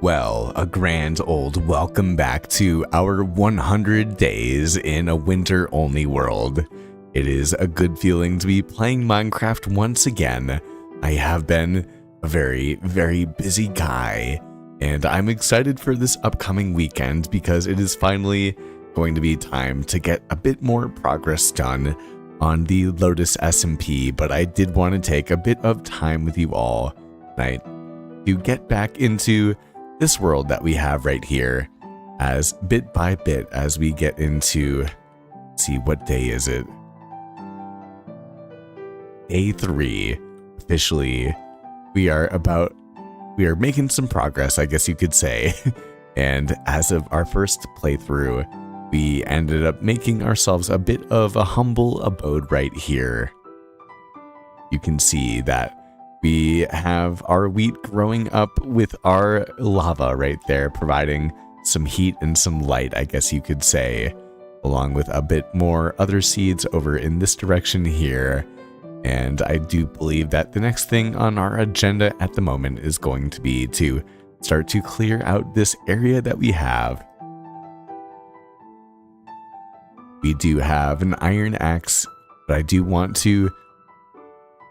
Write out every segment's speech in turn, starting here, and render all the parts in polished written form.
Well, a grand old welcome back to our 100 days in a winter-only world. It is a good feeling to be playing Minecraft once again. I have been a very, very busy guy, and I'm excited for this upcoming weekend because it is finally going to be time to get a bit more progress done on the Lotus SMP, but I did want to take a bit of time with you all tonight to get back into this world that we have right here, as bit by bit as we get into, see, what day is it? Day 3. Officially, we are making some progress, I guess you could say. And as of our first playthrough, we ended up making ourselves a bit of a humble abode right here. You can see that we have our wheat growing up with our lava right there, providing some heat and some light, I guess you could say, along with a bit more other seeds over in this direction here. And I do believe that the next thing on our agenda at the moment is going to be to start to clear out this area that we have. We do have an iron axe, but I do want to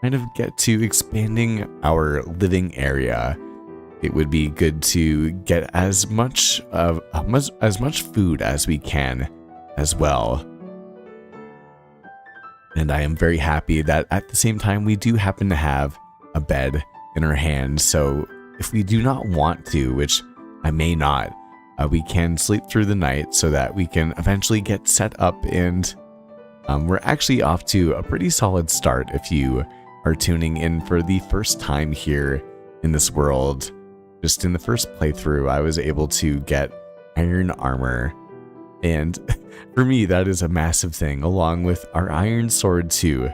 kind of get to expanding our living area. It would be good to get as much food as we can as well. And I am very happy that at the same time we do happen to have a bed in our hands, so if we do not want to, which I may not, we can sleep through the night so that we can eventually get set up, and we're actually off to a pretty solid start. If you are tuning in for the first time here in this world, just in the first playthrough, I was able to get iron armor, and for me that is a massive thing, along with our iron sword too.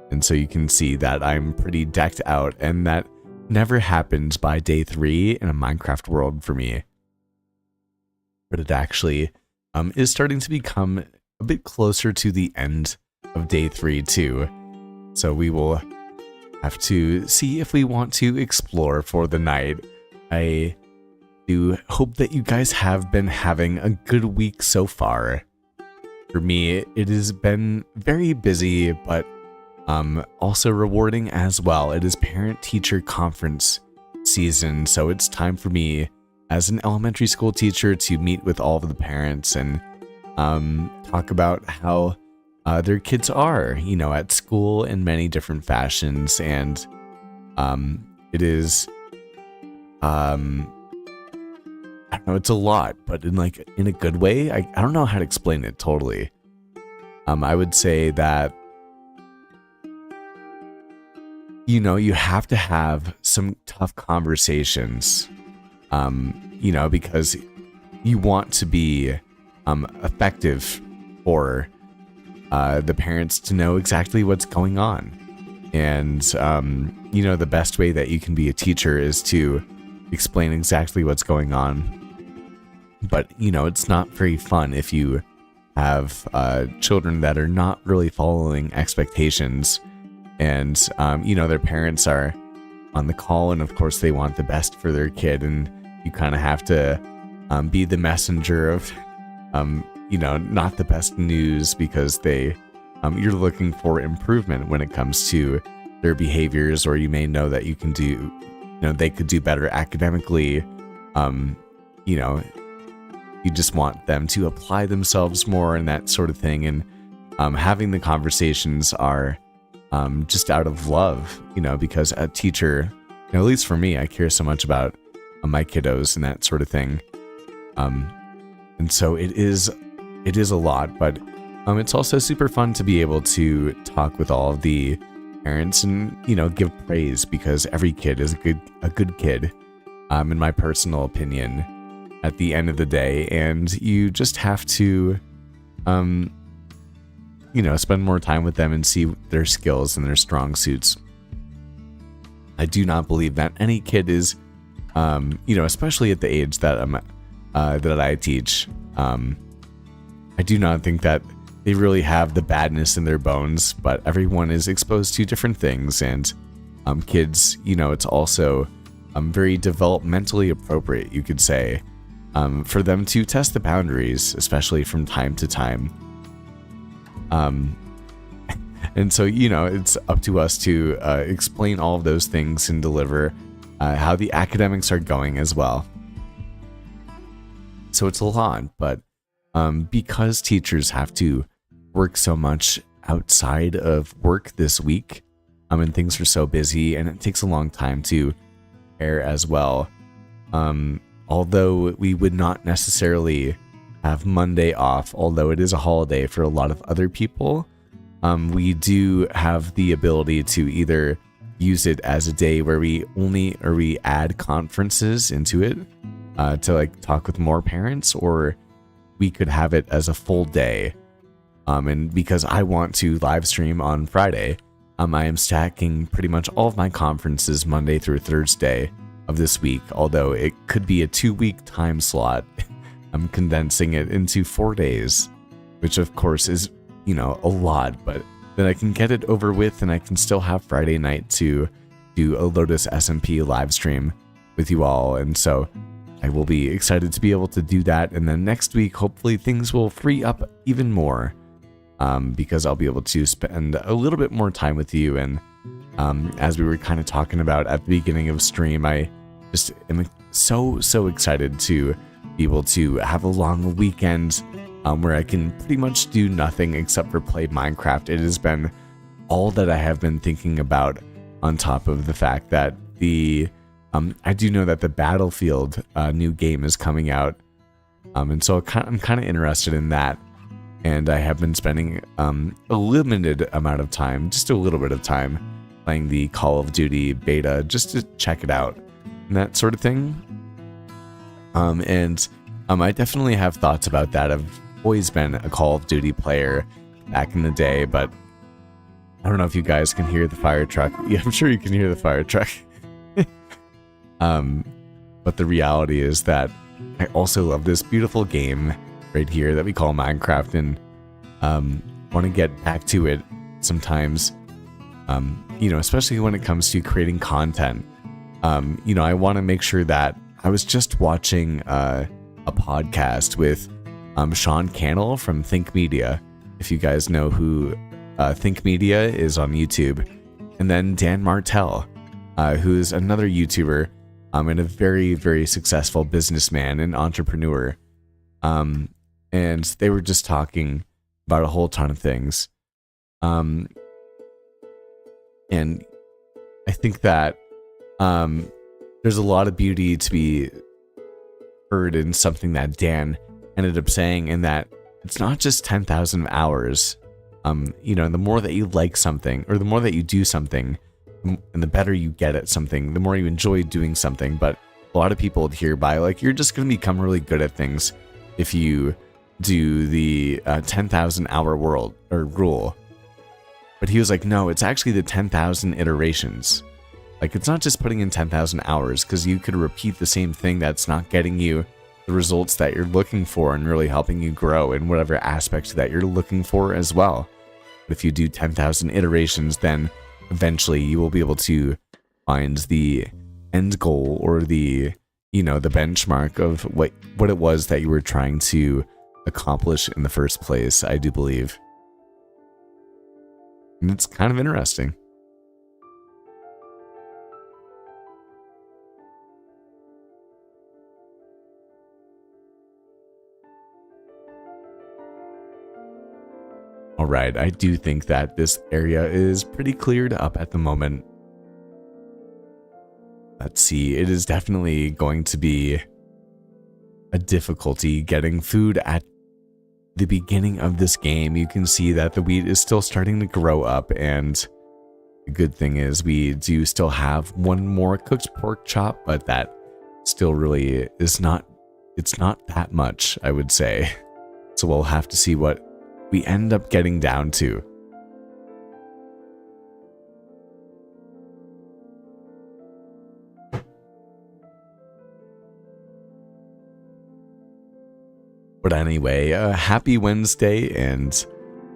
And so you can see that I'm pretty decked out, and that never happens by day 3 in a Minecraft world for me. But it actually is starting to become a bit closer to the end of day 3 too. So we will have to see if we want to explore for the night. I do hope that you guys have been having a good week so far. For me, it has been very busy, but also rewarding as well. It is parent-teacher conference season, so it's time for me as an elementary school teacher to meet with all of the parents and talk about how their kids are, at school in many different fashions. And it is, I don't know, it's a lot, but in a good way. I don't know how to explain it totally. I would say that, you have to have some tough conversations, because you want to be effective for the parents to know exactly what's going on. And, the best way that you can be a teacher is to explain exactly what's going on. But, it's not very fun if you have children that are not really following expectations, and, their parents are on the call, and of course they want the best for their kid, and you kind of have to be the messenger of not the best news, because you're looking for improvement when it comes to their behaviors, or you may know that they could do better academically. You just want them to apply themselves more and that sort of thing. And having the conversations are just out of love, because a teacher, at least for me, I care so much about my kiddos and that sort of thing. And so it is a lot, but it's also super fun to be able to talk with all of the parents and, give praise, because every kid is a good kid, in my personal opinion, at the end of the day. And you just have to, spend more time with them and see their skills and their strong suits. I do not believe that any kid is, especially at the age that I teach, I do not think that they really have the badness in their bones, but everyone is exposed to different things, and kids, it's also very developmentally appropriate, you could say, for them to test the boundaries, especially from time to time. And so, it's up to us to explain all of those things and deliver how the academics are going as well. So it's a lot, but because teachers have to work so much outside of work this week, and things are so busy and it takes a long time to prepare as well. Although we would not necessarily have Monday off, although it is a holiday for a lot of other people, we do have the ability to either use it as a day where we add conferences into it to like talk with more parents, or we could have it as a full day. And because I want to live stream on Friday, I am stacking pretty much all of my conferences Monday through Thursday of this week, although it could be a 2-week time slot. I'm condensing it into 4 days, which of course is, a lot, but then I can get it over with and I can still have Friday night to do a Lotus SMP live stream with you all. And so I will be excited to be able to do that. And then next week, hopefully things will free up even more, because I'll be able to spend a little bit more time with you. And as we were kind of talking about at the beginning of stream, I just am so excited to be able to have a long weekend where I can pretty much do nothing except for play Minecraft. It has been all that I have been thinking about, on top of the fact that I do know that the Battlefield new game is coming out, and so I'm kind of interested in that. And I have been spending a limited amount of time, just a little bit of time, playing the Call of Duty beta just to check it out and that sort of thing. And I definitely have thoughts about that. I've always been a Call of Duty player back in the day, but I don't know if you guys can hear the fire truck. Yeah, I'm sure you can hear the fire truck. But the reality is that I also love this beautiful game right here that we call Minecraft, and want to get back to it sometimes, especially when it comes to creating content. I want to make sure that I was just watching a podcast with Sean Cannell from Think Media, if you guys know who Think Media is on YouTube, and then Dan Martell, who's another YouTuber and a very, very successful businessman and entrepreneur. And they were just talking about a whole ton of things. And I think that there's a lot of beauty to be heard in something that Dan ended up saying, in that it's not just 10,000 hours. The more that you like something, or the more that you do something, and the better you get at something, the more you enjoy doing something. But a lot of people adhere by, like, you're just going to become really good at things if you do the 10,000 hour rule. But he was like, no, it's actually the 10,000 iterations. Like, it's not just putting in 10,000 hours, because you could repeat the same thing that's not getting you the results that you're looking for and really helping you grow in whatever aspect that you're looking for as well. But if you do 10,000 iterations, then eventually you will be able to find the end goal, or the benchmark of what it was that you were trying to accomplish in the first place, I do believe. And it's kind of interesting. Alright, I do think that this area is pretty cleared up at the moment. Let's see, it is definitely going to be a difficulty getting food at the beginning of this game. You can see that the wheat is still starting to grow up, and the good thing is we do still have one more cooked pork chop, but that still really is not that much, I would say. So we'll have to see what we end up getting down to. But anyway, happy Wednesday, and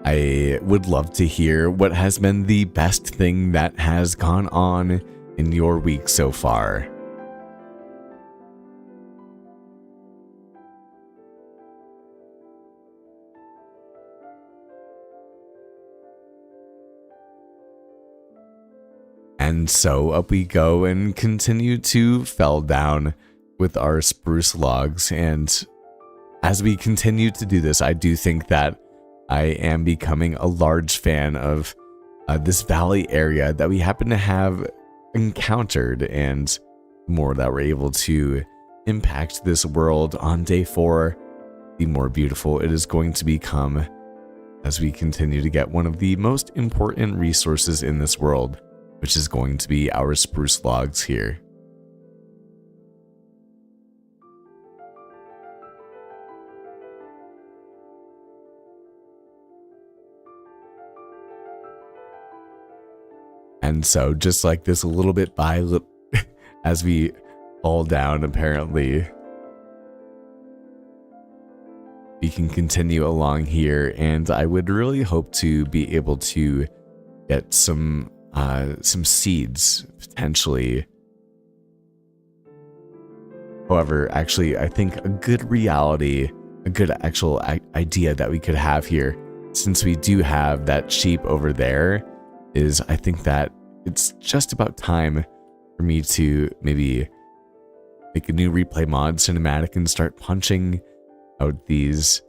I would love to hear what has been the best thing that has gone on in your week so far. And so up we go and continue to fell down with our spruce logs. And as we continue to do this, I do think that I am becoming a large fan of this valley area that we happen to have encountered, and the more that we're able to impact this world on day 4, the more beautiful it is going to become as we continue to get one of the most important resources in this world, which is going to be our spruce logs here. And so just like this, a little bit by as we fall down, apparently we can continue along here, and I would really hope to be able to get some seeds potentially. However, actually, I think a good actual idea that we could have here, since we do have that sheep over there, is I think that it's just about time for me to maybe make a new replay mod cinematic and start punching out these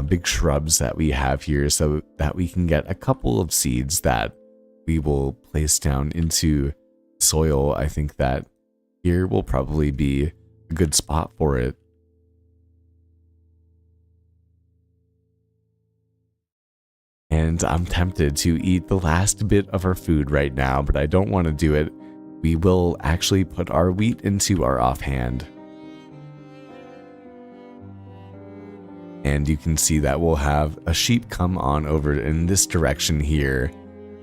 big shrubs that we have here, so that we can get a couple of seeds that we will place down into soil. I think that here will probably be a good spot for it. And I'm tempted to eat the last bit of our food right now, but I don't want to do it. We will actually put our wheat into our offhand. And you can see that we'll have a sheep come on over in this direction here.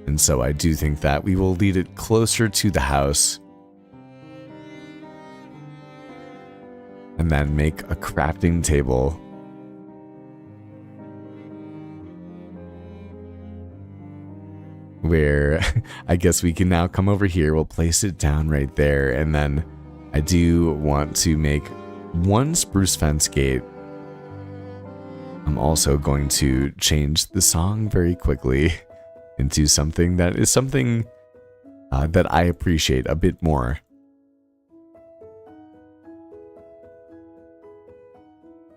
And so I do think that we will lead it closer to the house. And then make a crafting table. Where I guess we can now come over here. We'll place it down right there. And then I do want to make one spruce fence gate. I'm also going to change the song very quickly into something that is something that I appreciate a bit more.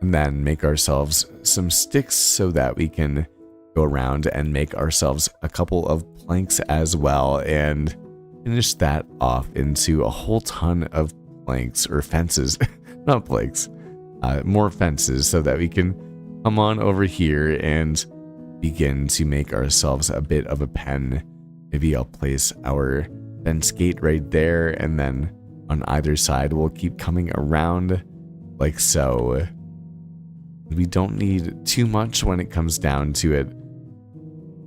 And then make ourselves some sticks so that we can go around and make ourselves a couple of planks as well, and finish that off into a whole ton of planks or fences, not planks, more fences, so that we can come on over here and begin to make ourselves a bit of a pen. Maybe I'll place our fence gate right there, and then on either side we'll keep coming around like so. We don't need too much when it comes down to it.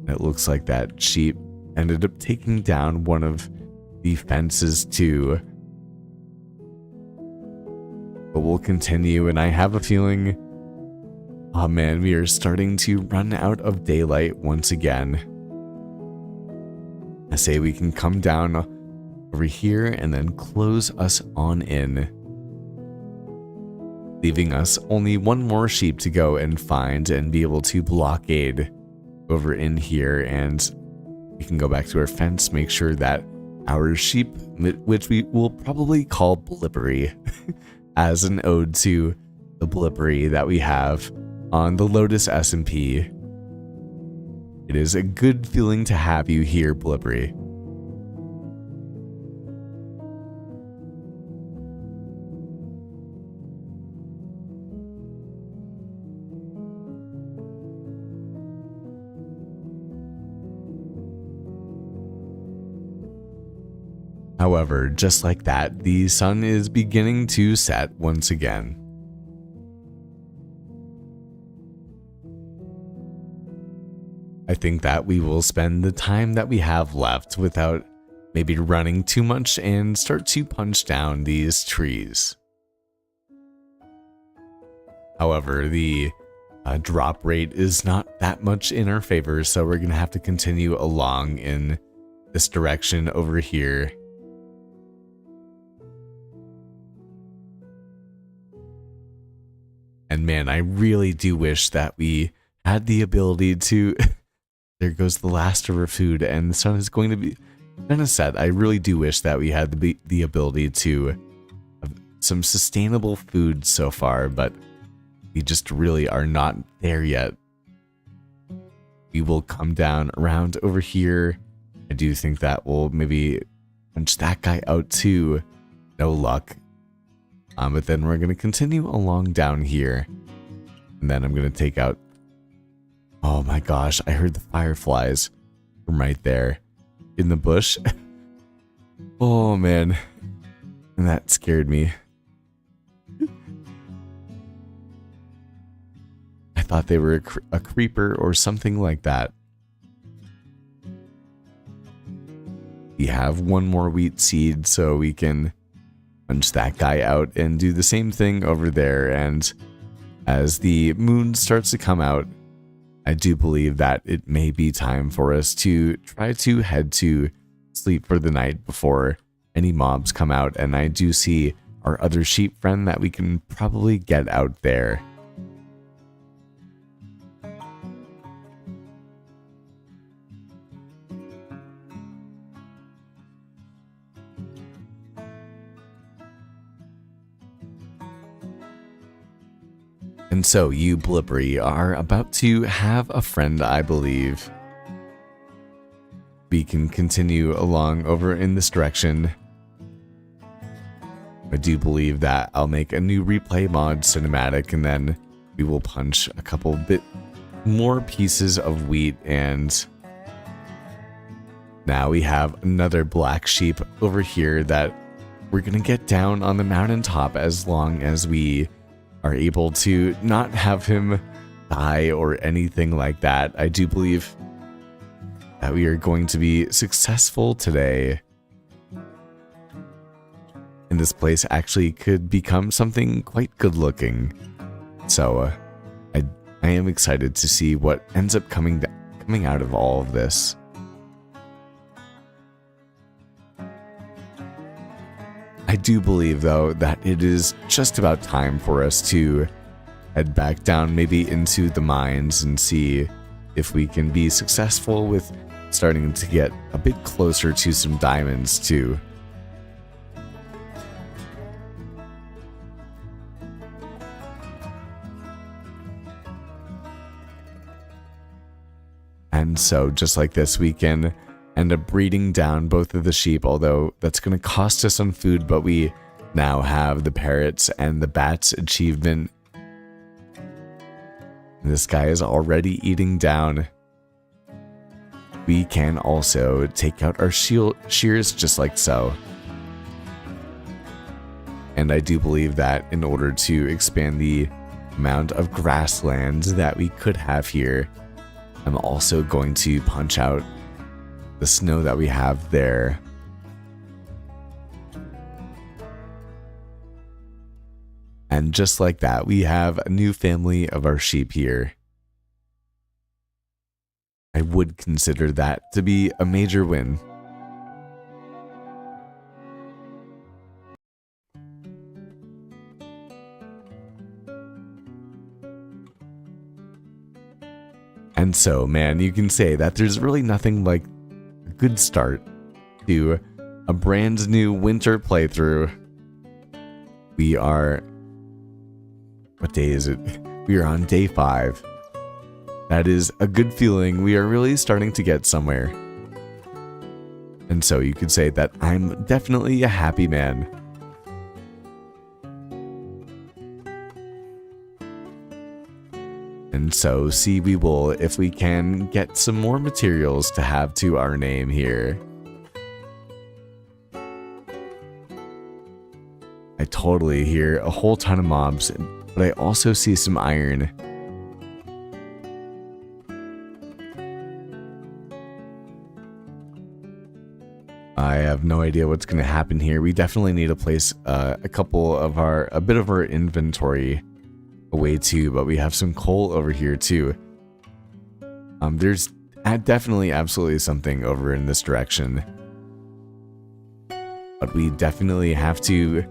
It looks like that sheep ended up taking down one of the fences too. But we'll continue, and I have a feeling, oh man, we are starting to run out of daylight once again. I say we can come down over here and then close us on in, leaving us only one more sheep to go and find and be able to blockade over in here. And we can go back to our fence, make sure that our sheep, which we will probably call Blippery, as an ode to the Blippery that we have on the Lotus SMP. It is a good feeling to have you here, Blippery. However, just like that, the sun is beginning to set once again. I think that we will spend the time that we have left without maybe running too much and start to punch down these trees. However, the drop rate is not that much in our favor, so we're going to have to continue along in this direction over here. And man, I really do wish that we had the ability to... There goes the last of our food, and the sun is going to kind of sad. I really do wish that we had the ability to have some sustainable food so far, but we just really are not there yet. We will come down around over here. I do think that we'll maybe punch that guy out too. No luck. But then we're going to continue along down here. And then I'm going to take out... Oh my gosh, I heard the fireflies from right there in the bush. Oh man. And that scared me. I thought they were a creeper or something like that. We have one more wheat seed, so we can punch that guy out and do the same thing over there. And as the moon starts to come out, I do believe that it may be time for us to try to head to sleep for the night before any mobs come out. And I do see our other sheep friend that we can probably get out there. And so you, Blippery, are about to have a friend, I believe. We can continue along over in this direction. I do believe that I'll make a new replay mod cinematic, and then we will punch a couple bit more pieces of wheat. And now we have another black sheep over here that we're going to get down on the mountaintop as long as we are able to not have him die or anything like that. I do believe that we are going to be successful today. And this place actually could become something quite good looking. So I am excited to see what ends up coming out of all of this. I do believe, though, that it is just about time for us to head back down maybe into the mines and see if we can be successful with starting to get a bit closer to some diamonds, too. And so, just like this, we can end up breeding down both of the sheep, although that's going to cost us some food, but we now have the parrots and the bats achievement. This guy is already eating down. We can also take out our shears just like so. And I do believe that in order to expand the amount of grassland that we could have here, I'm also going to punch out the snow that we have there. And just like that, we have a new family of our sheep here. I would consider that to be a major win. And so, man, you can say that there's really nothing like a good start to a brand new winter playthrough. We are... What day is it? We are on day 5. That is a good feeling. We are really starting to get somewhere. And so you could say that I'm definitely a happy man. And so see, we will, if we can, get some more materials to have to our name here. I totally hear a whole ton of mobs, but I also see some iron. I have no idea what's going to happen here. We definitely need to place a bit of our inventory away too, but we have some coal over here too. There's definitely absolutely something over in this direction, but we definitely have to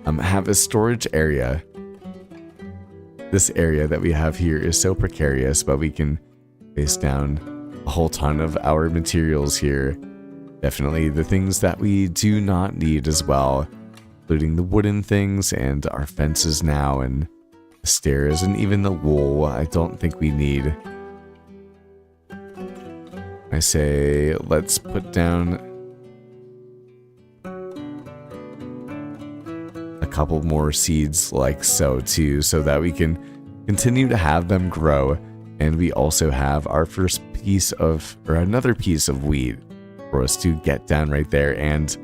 have a storage area. This area that we have here is so precarious, but we can place down a whole ton of our materials here. definitely the things that we do not need as well, including the wooden things and our fences now, and the stairs, and even the wool I don't think we need. I say let's put down a couple more seeds like so too, so that we can continue to have them grow. And we also have our first piece of, or another piece of wheat for us to get down right there, and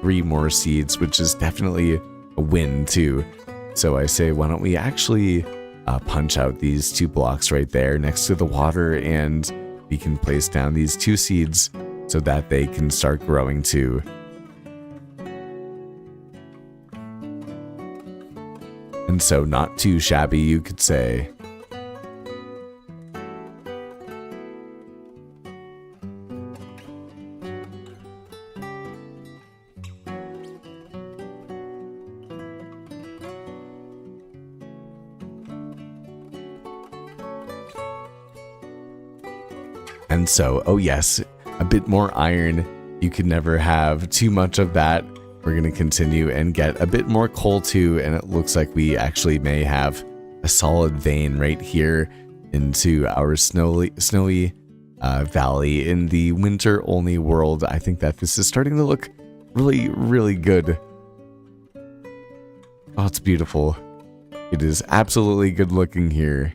3 more seeds, which is definitely a win too. So I say, why don't we actually punch out these 2 blocks right there next to the water, and we can place down these 2 seeds so that they can start growing too. And so not too shabby, you could say. And so, oh yes, a bit more iron. You can never have too much of that. We're going to continue and get a bit more coal too, and it looks like we actually may have a solid vein right here into our snowy valley in the winter-only world. I think that this is starting to look really, really good. Oh, it's beautiful. It is absolutely good looking here.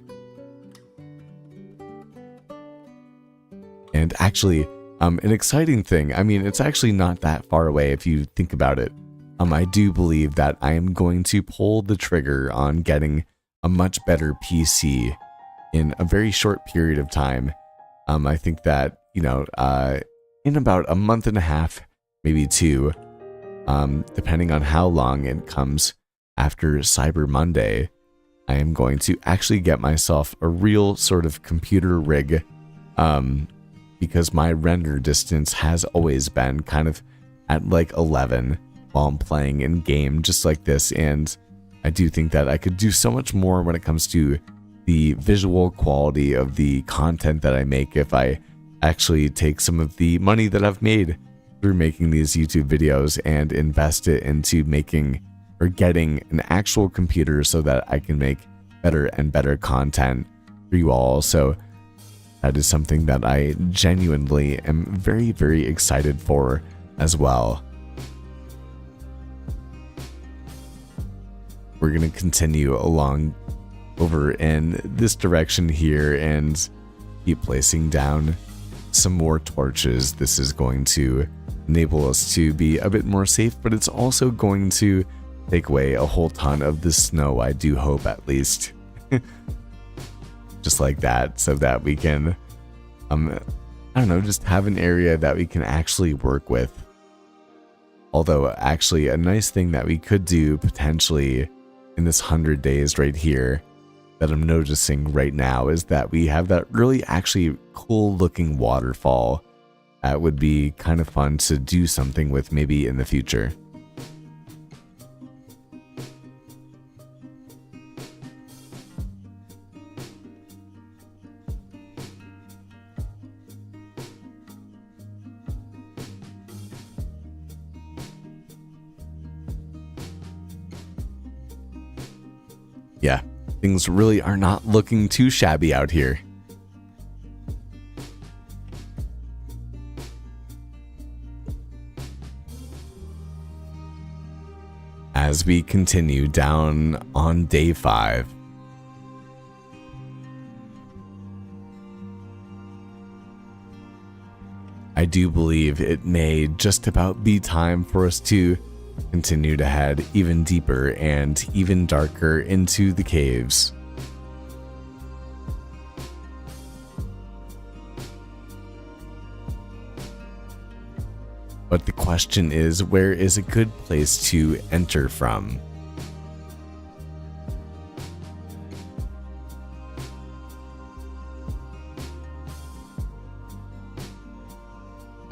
And actually, an exciting thing, I mean, it's actually not that far away if you think about it. I do believe that I am going to pull the trigger on getting a much better PC in a very short period of time. I think that, you know, in about a month and a half, maybe 2, depending on how long it comes after Cyber Monday, I am going to actually get myself a real sort of computer rig, because my render distance has always been kind of at like 11 while I'm playing in game just like this, and I do think that I could do so much more when it comes to the visual quality of the content that I make if I actually take some of the money that I've made through making these YouTube videos and invest it into making or getting an actual computer so that I can make better and better content for you all. So that is something that I genuinely am very, very excited for as well. We're going to continue along over in this direction here and keep placing down some more torches. This is going to enable us to be a bit more safe, but it's also going to take away a whole ton of the snow, I do hope, at least. Just like that, so that we can, I don't know, just have an area that we can actually work with. Although, actually, a nice thing that we could do potentially in this 100 days right here that I'm noticing right now is that we have that really actually cool looking waterfall that would be kind of fun to do something with maybe in the future. Yeah, things really are not looking too shabby out here. As we continue down on day 5, I do believe it may just about be time for us to continue to head even deeper and even darker into the caves. But the question is, where is a good place to enter from?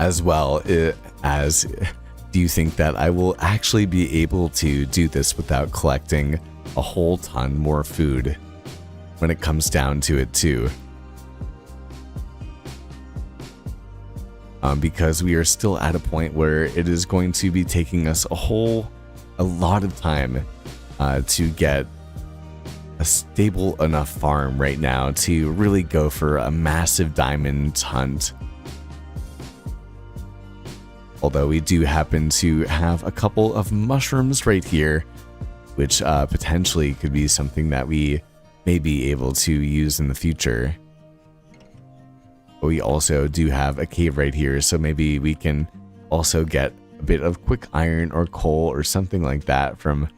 As well as, do you think that I will actually be able to do this without collecting a whole ton more food when it comes down to it too? because we are still at a point where it is going to be taking us a lot of time to get a stable enough farm right now to really go for a massive diamond hunt. Although we do happen to have a couple of mushrooms right here, which potentially could be something that we may be able to use in the future. But we also do have a cave right here, so maybe we can also get a bit of quick iron or coal or something like that from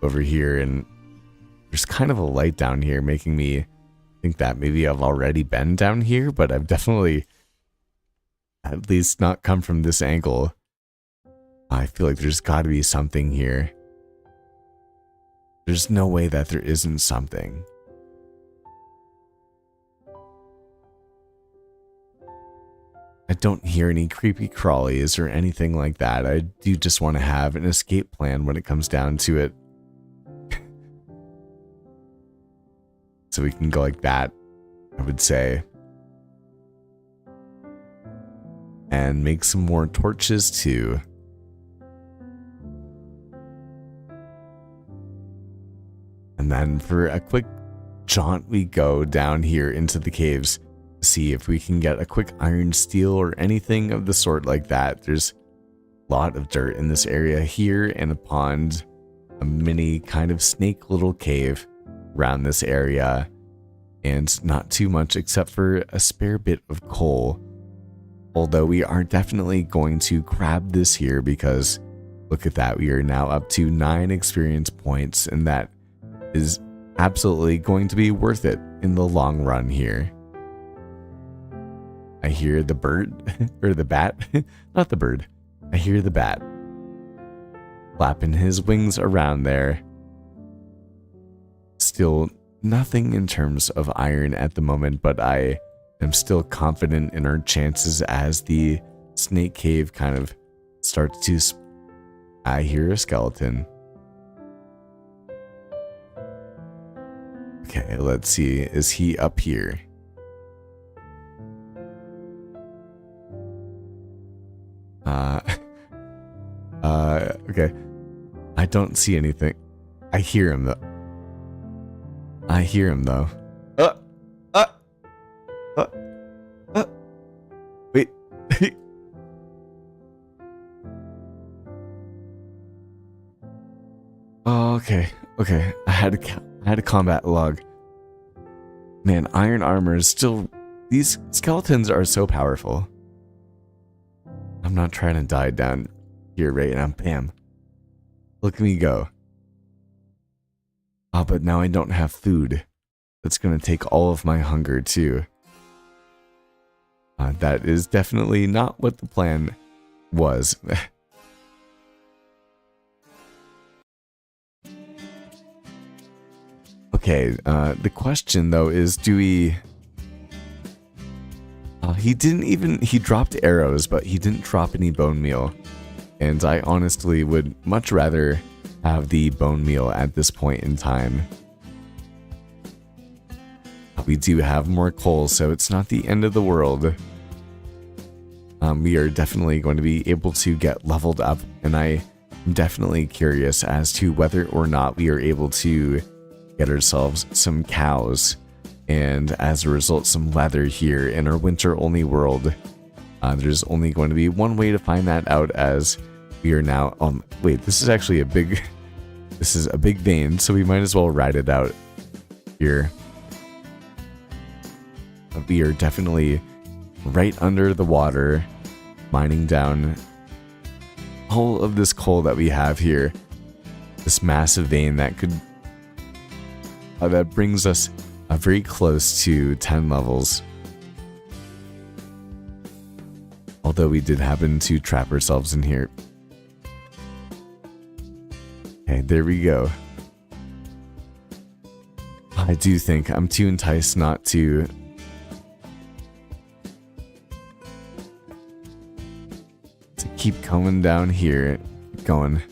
over here. And there's kind of a light down here making me think that maybe I've already been down here, but I've definitely at least not come from this angle. I feel like there's got to be something here. There's no way that there isn't something. I don't hear any creepy crawlies or anything like that. I do just want to have an escape plan when it comes down to it. So we can go like that, I would say. And make some more torches too. And then for a quick jaunt, we go down here into the caves to see if we can get a quick iron steel or anything of the sort like that. There's a lot of dirt in this area here and a pond, a mini kind of snake little cave around this area, and not too much except for a spare bit of coal. Although we are definitely going to grab this here because look at that, we are now up to 9 experience points, and that is absolutely going to be worth it in the long run here. I hear the bird, or the bat, not the bird. I hear the bat flapping his wings around there. Still nothing in terms of iron at the moment, but I am still confident in our chances as the snake cave kind of starts to... I hear a skeleton. Okay, let's see. Is he up here? Okay. I don't see anything. I hear him though. I hear him though. Wait. Oh, okay. Okay. I had a combat log. Man, iron armor is still... These skeletons are so powerful. I'm not trying to die down here right now. Bam. Look at me go. Oh, but now I don't have food. That's going to take all of my hunger too. That is definitely not what the plan was. Okay, the question though is, do we... he dropped arrows, but he didn't drop any bone meal. And I honestly would much rather have the bone meal at this point in time. We do have more coal, so it's not the end of the world. We are definitely going to be able to get leveled up, and I am definitely curious as to whether or not we are able to get ourselves some cows, and as a result some leather here in our winter-only world. There's only going to be one way to find that out, as we are now... wait, this is actually a big... This is a big vein, so we might as well ride it out here. We are definitely right under the water, mining down all of this coal that we have here. This massive vein that could... that brings us very close to 10 levels. Although we did happen to trap ourselves in here. Okay, there we go. I do think I'm too enticed not to... keep coming down here. Keep going.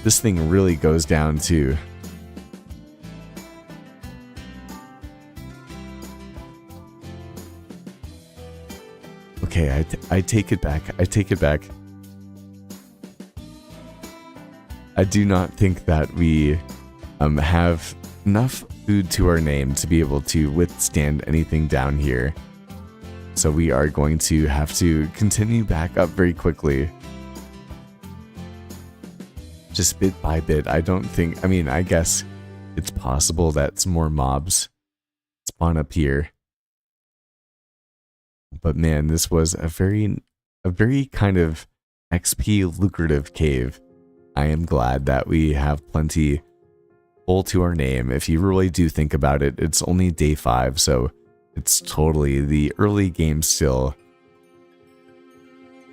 this thing really goes down to... Okay, I take it back. I take it back. I do not think that we have enough food to our name to be able to withstand anything down here. So we are going to have to continue back up very quickly. Just bit by bit. I don't think... I mean, I guess it's possible that some more mobs spawn up here. But man, this was a very kind of XP lucrative cave. I am glad that we have plenty full to our name. If you really do think about it, it's only day 5, so it's totally the early game still.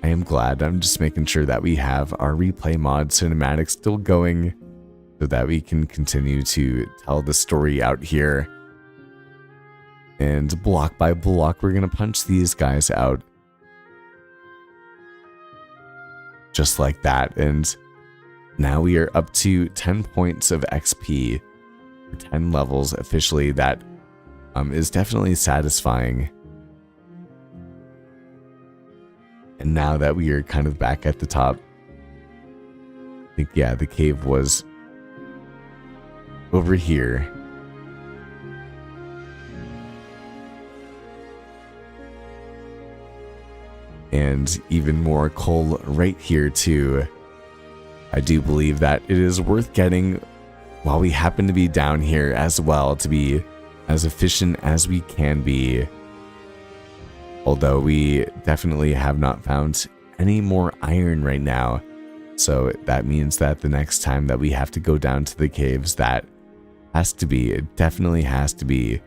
I am glad. I'm just making sure that we have our replay mod cinematic still going so that we can continue to tell the story out here. And block by block, we're going to punch these guys out. Just like that. And now we are up to 10 points of XP. 10 levels officially. That is definitely satisfying. And now that we are kind of back at the top, I think, yeah, the cave was over here. And even more coal right here too. I do believe that it is worth getting while we happen to be down here as well, to be as efficient as we can be. Although we definitely have not found any more iron right now. So that means that the next time that we have to go down to the caves, that has to be, it definitely has to be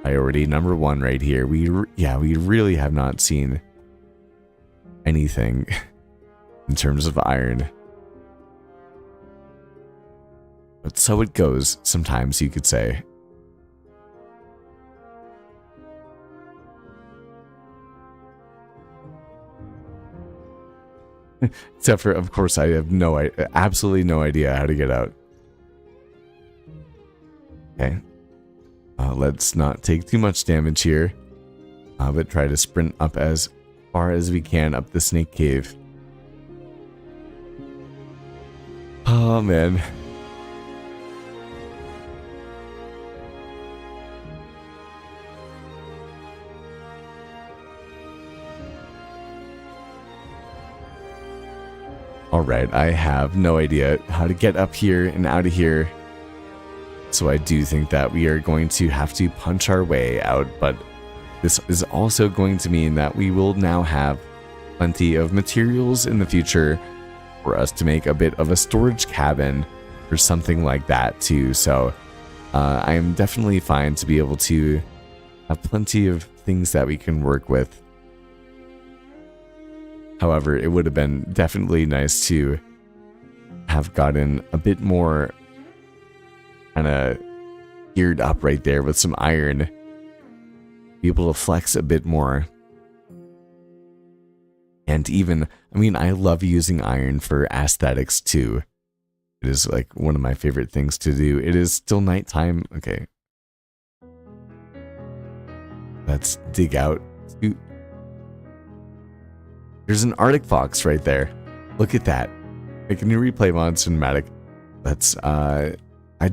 priority number 1 right here. We really have not seen anything in terms of iron. But so it goes sometimes, you could say. Except for, of course, I have absolutely no idea how to get out. Okay. Let's not take too much damage here. But try to sprint up as far as we can up the snake cave. Oh, man. Alright, I have no idea how to get up here and out of here. So I do think that we are going to have to punch our way out, but this is also going to mean that we will now have plenty of materials in the future for us to make a bit of a storage cabin or something like that too. So I am definitely fine to be able to have plenty of things that we can work with. However, it would have been definitely nice to have gotten a bit more kind of geared up right there with some iron. Be able to flex a bit more. And even, I mean, I love using iron for aesthetics too. It is like one of my favorite things to do. It is still nighttime. Okay. Let's dig out. There's an Arctic fox right there. Look at that. Make a new replay mod cinematic. Let's, I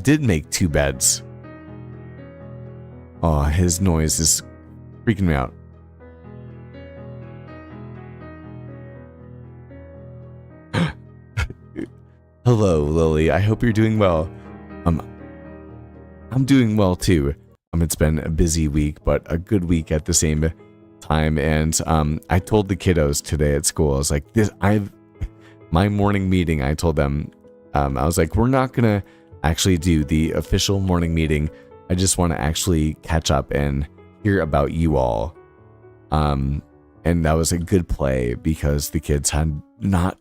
did make 2 beds. Oh, his noise is freaking me out. Hello, Lily. I hope you're doing well. I'm doing well too. It's been a busy week, but a good week at the same time. And I told the kiddos today at school, I was like, my morning meeting, I told them, I was like, we're not gonna actually do the official morning meeting. I just want to actually catch up and hear about you all. And that was a good play because the kids had not,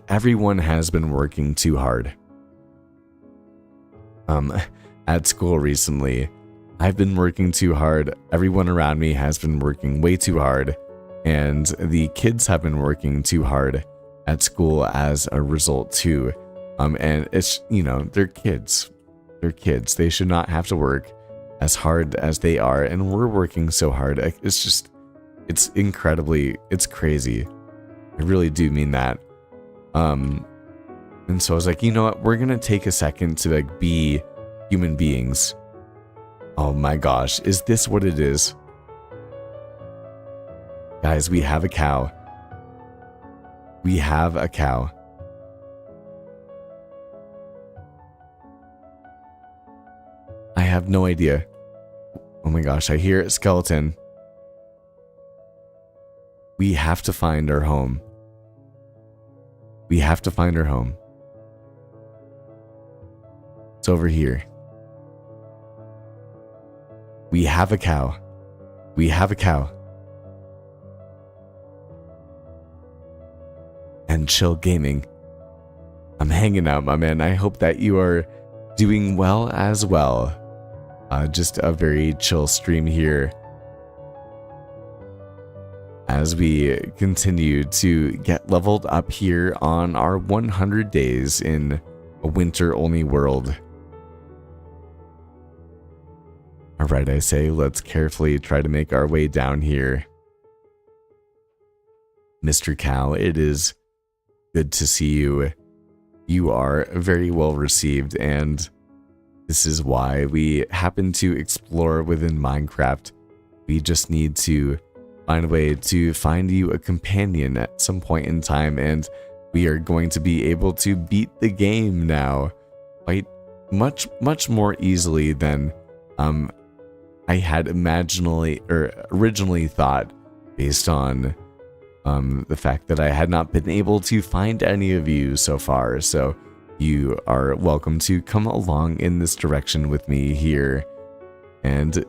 everyone has been working too hard. At school recently, I've been working too hard. Everyone around me has been working way too hard. And the kids have been working too hard at school as a result too. And it's, they're kids. They're kids. They should not have to work as hard as they are, and we're working so hard. It's crazy. I really do mean that. And so I was like, you know what? We're gonna take a second to be human beings. Oh my gosh, is this what it is? Guys, we have a cow. We have a cow. I have no idea. Oh my gosh, I hear a skeleton. We have to find our home. We have to find our home. It's over here. We have a cow. We have a cow. And Chill Gaming, I'm hanging out, my man. I hope that you are doing well as well. Just a very chill stream here as we continue to get leveled up here on our 100 days in a winter-only world. Alright, I say let's carefully try to make our way down here. Mr. Cow, it is good to see you. You are very well received, and this is why we happen to explore within Minecraft. We just need to find a way to find you a companion at some point in time, and we are going to be able to beat the game now quite much more easily than I had originally thought, based on the fact that I had not been able to find any of you so far. So you are welcome to come along in this direction with me here. And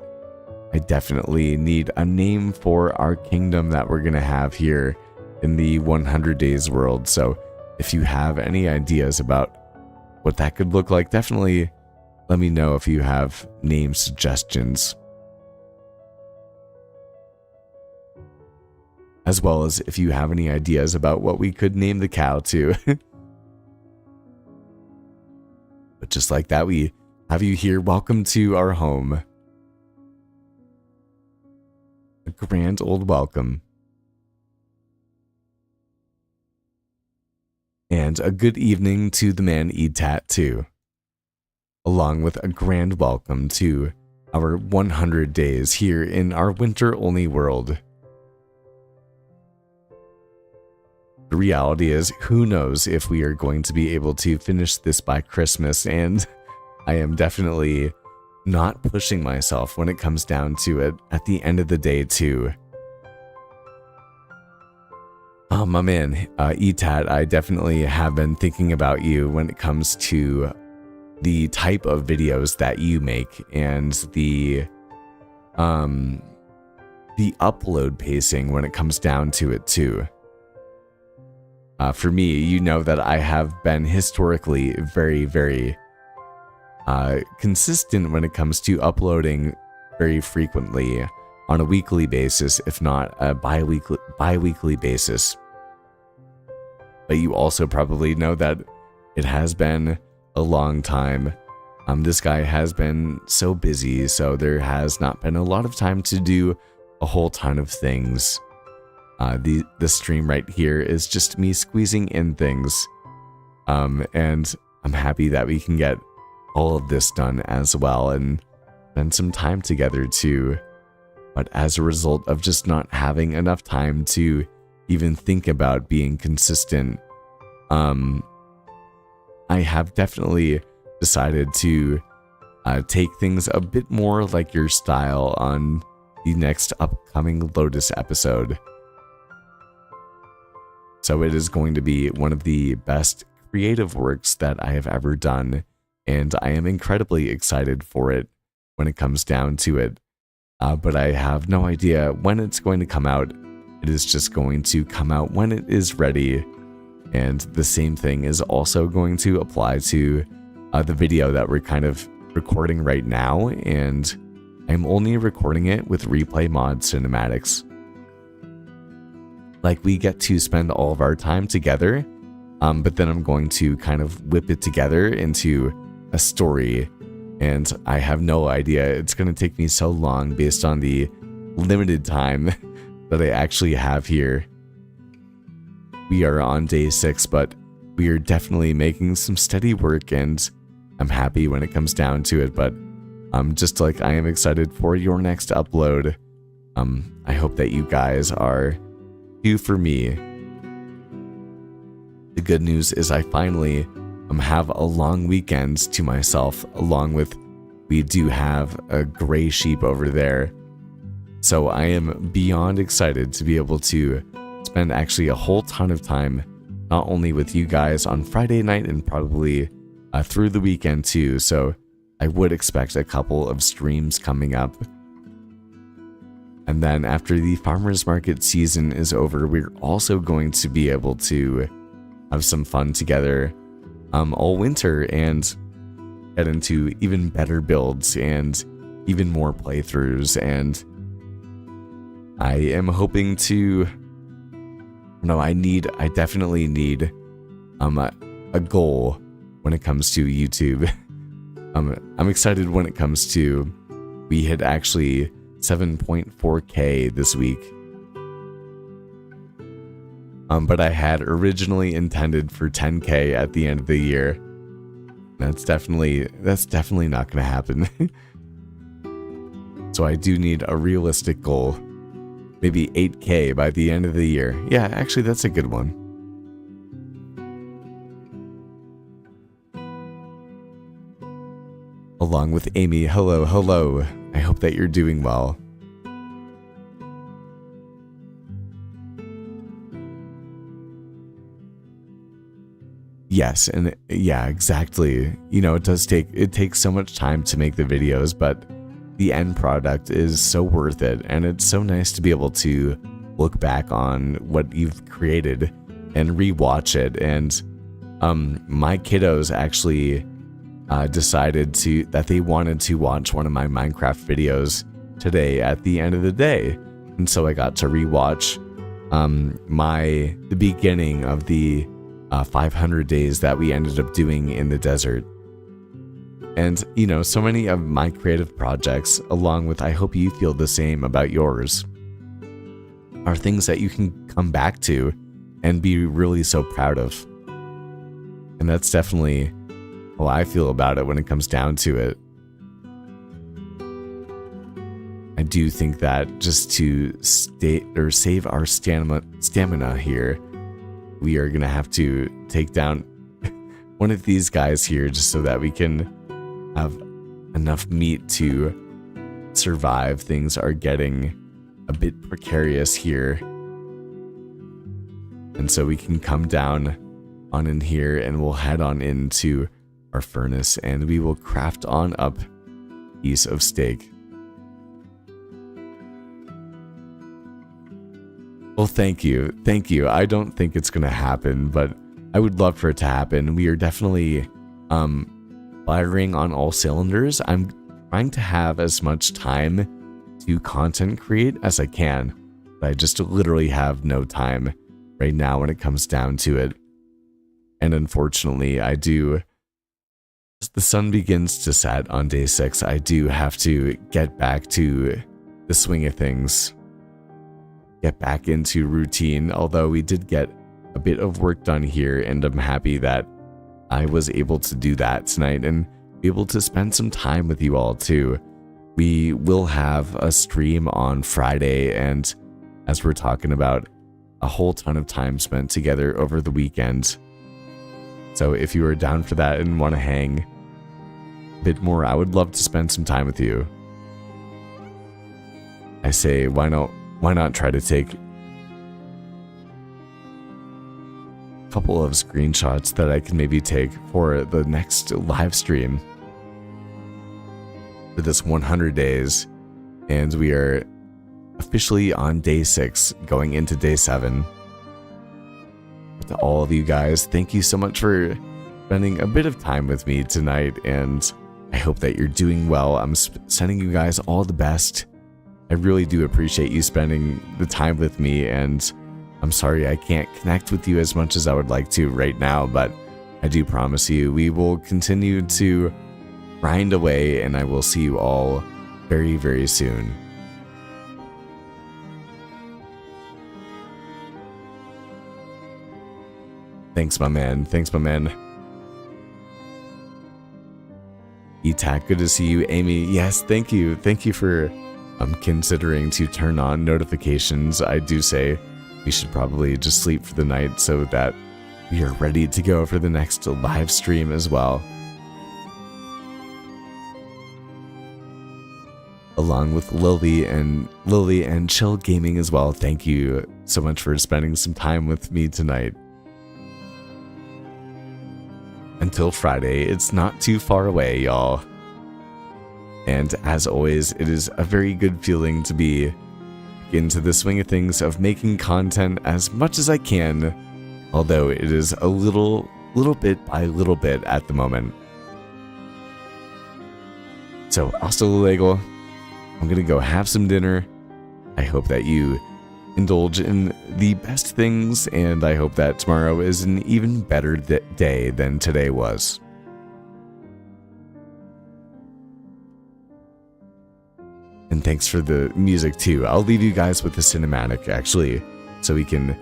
I definitely need a name for our kingdom that we're going to have here in the 100 Days world. So if you have any ideas about what that could look like, definitely let me know if you have name suggestions. As well as if you have any ideas about what we could name the cow to. But just like that, we have you here. Welcome to our home. A grand old welcome. And a good evening to the man Edat too. Along with a grand welcome to our 100 days here in our winter-only world. The reality is, who knows if we are going to be able to finish this by Christmas, and I am definitely not pushing myself when it comes down to it at the end of the day too. Oh my man, Etat, I definitely have been thinking about you when it comes to the type of videos that you make and the upload pacing when it comes down to it too. For me, you know that I have been historically very, very consistent when it comes to uploading very frequently on a weekly basis, if not a bi-weekly basis. But you also probably know that it has been a long time. This guy has been so busy, so there has not been a lot of time to do a whole ton of things. The stream right here is just me squeezing in things, and I'm happy that we can get all of this done as well and spend some time together too. But as a result of just not having enough time to even think about being consistent, I have definitely decided to take things a bit more like your style on the next upcoming Lotus episode. So it is going to be one of the best creative works that I have ever done, and I am incredibly excited for it when it comes down to it. But I have no idea when it's going to come out. It is just going to come out when it is ready. And the same thing is also going to apply to the video that we're kind of recording right now, and I'm only recording it with Replay Mod cinematics. like we get to spend all of our time together, but then I'm going to kind of whip it together into a story, and I have no idea. It's going to take me so long based on the limited time that I actually have here. We are on day 6, but we are definitely making some steady work, and I'm happy when it comes down to it. But just like I am excited for your next upload, I hope that you guys are too for me. The good news is I finally have a long weekend to myself, along with we do have a gray sheep over there. So I am beyond excited to be able to spend actually a whole ton of time, not only with you guys on Friday night and probably through the weekend too. So I would expect a couple of streams coming up. And then after the farmers market season is over, we're also going to be able to have some fun together all winter and get into even better builds and even more playthroughs. And I am hoping to, I definitely need a goal when it comes to YouTube. I'm excited when it comes to, we hit actually 7.4K this week. But I had originally intended for 10K at the end of the year. That's definitely not going to happen. So I do need a realistic goal. Maybe 8K by the end of the year. Yeah, actually that's a good one. Along with Amy, hello. I hope that you're doing well. Yes, and yeah, exactly. You know, it takes so much time to make the videos, but the end product is so worth it, and it's so nice to be able to look back on what you've created and rewatch it. And my kiddos actually decided that they wanted to watch one of my Minecraft videos today at the end of the day, and so I got to rewatch the beginning of the 500 days that we ended up doing in the desert. And, you know, so many of my creative projects, along with I hope you feel the same about yours, are things that you can come back to and be really so proud of. And that's definitely how I feel about it when it comes down to it. I do think that just to save our stamina here, we are going to have to take down one of these guys here just so that we can have enough meat to survive. Things are getting a bit precarious here. And so we can come down on in here and we'll head on into our furnace and we will craft on up a piece of steak. Well, thank you. I don't think it's going to happen, but I would love for it to happen. We are definitely firing on all cylinders. I'm trying to have as much time to content create as I can, but I just literally have no time right now when it comes down to it. And unfortunately, as the sun begins to set on day 6, I do have to get back to the swing of things. Get back into routine, although we did get a bit of work done here, and I'm happy that I was able to do that tonight and be able to spend some time with you all too. We will have a stream on Friday, and as we're talking about, a whole ton of time spent together over the weekend. So if you are down for that and want to hang a bit more, I would love to spend some time with you. I say, why not try to take a couple of screenshots that I can maybe take for the next live stream for this 100 days. And we are officially on day 6, going into day 7. To all of you guys, thank you so much for spending a bit of time with me tonight, and I hope that you're doing well. I'm sending you guys all the best. I really do appreciate you spending the time with me, and I'm sorry I can't connect with you as much as I would like to right now, but I do promise you we will continue to grind away, and I will see you all very, very soon. Thanks, my man. Thanks, my man. Etak, good to see you. Amy, yes, thank you. Thank you for considering to turn on notifications. I do say we should probably just sleep for the night so that we are ready to go for the next live stream as well. Along with Lily and Chill Gaming as well. Thank you so much for spending some time with me tonight. Until Friday, it's not too far away, y'all. And as always, it is a very good feeling to be into the swing of things of making content as much as I can, although it is a little bit by little bit at the moment. So, hasta luego. I'm gonna go have some dinner. I hope that you indulge in the best things, and I hope that tomorrow is an even better day than today was. And thanks for the music too. I'll leave you guys with the cinematic actually, so we can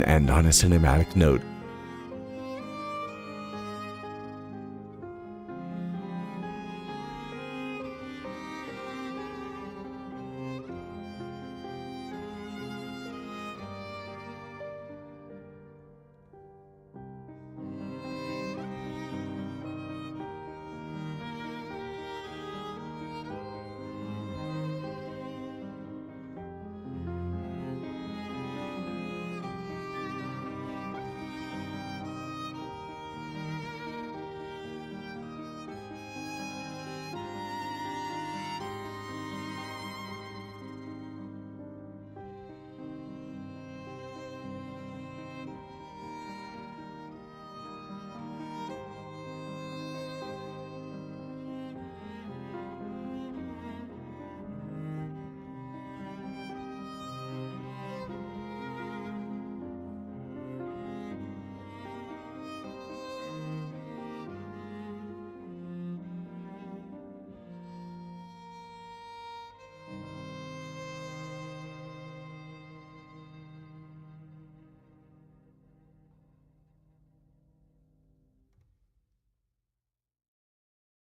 end on a cinematic note.